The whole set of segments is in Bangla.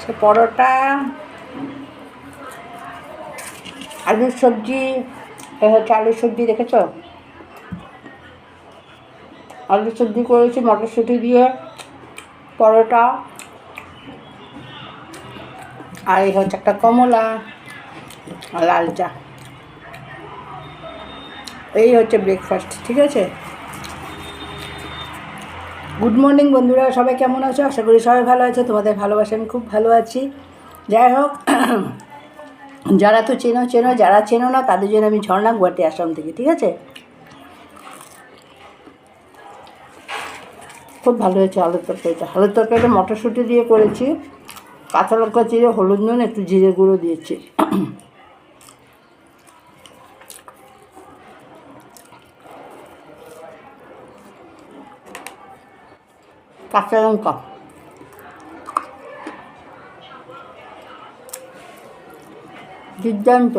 সে পরোটা, আলুর সবজি। হচ্ছে আলুর সবজি, দেখেছ? আলুর সবজি করেছি মটরশুঁটি দিয়ে, পরোটা, আর এই হচ্ছে একটা কমলা আর লাল চা। এই হচ্ছে ব্রেকফাস্ট, ঠিক আছে? গুড মর্নিং বন্ধুরা, সবাই কেমন আছো? আশা করি সবাই ভালো আছে। তোমাদের ভালোবাসা আমি খুব ভালো আছি। যাই হোক, যারা তো চেনো চেনো, যারা চেনো না তাদের জন্য আমি ঝর্ণা, গুয়াহাটি আসাম থেকে, ঠিক আছে? খুব ভালো হয়েছে আলুর তরকারিটা। আলুর তরকারিটা মটরশুঁটি দিয়ে করেছি, কাঁচা লঙ্কা চিড়ে, হলুদ নুন, একটু জিরে গুঁড়ো দিয়েছি। কাঁচা লঙ্কা, দুর্দান্ত।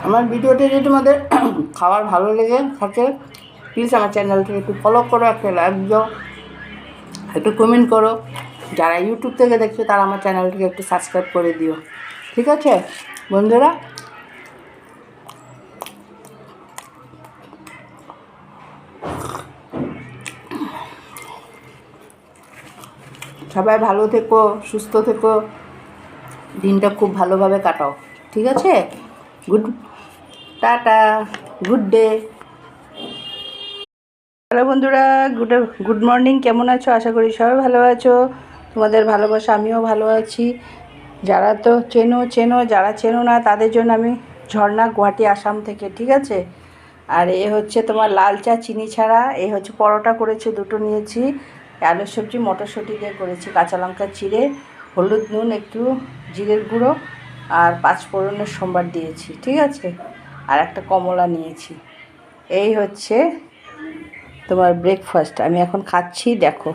আমার ভিডিওটি যদি তোমাদের খাবার ভালো লেগে থাকে, প্লিজ আমার চ্যানেলটিকে একটু ফলো করো, একটা লাইক দাও, একটু কমেন্ট করো। যারা ইউটিউব থেকে দেখছো তারা আমার চ্যানেলটিকে একটু সাবস্ক্রাইব করে দিও, ঠিক আছে বন্ধুরা? সবাই ভালো থেকো, সুস্থ থেকো, দিনটা খুব ভালোভাবে কাটাও, ঠিক আছে? Good tata, good day. Hello বন্ধুরা, গুড মর্নিং। কেমন আছো? আশা করি সবাই ভালো আছো। তোমাদের ভালোবাসা আমিও ভালো আছি। যারা তো চেনো চেনো, যারা চেনো না তাদের জন্য আমি ঝর্ণা, গুয়াহাটি আসাম থেকে, ঠিক আছে? আর এ হচ্ছে তোমার লাল চা চিনি ছাড়া। এ হচ্ছে পরোটা করেছি, দুটো নিয়েছি। আলুর সবজি মটরশুঁটি দিয়ে করেছি, কাঁচা লঙ্কা চিড়ে, হলুদ নুন, একটু জিরের গুঁড়ো আর 5 ফোড়নের সম্বার দিয়েছি, ঠিক আছে? আর একটা কমলা নিয়েছি। এই হচ্ছে তোমার ব্রেকফাস্ট। আমি এখন খাচ্ছি, দেখো।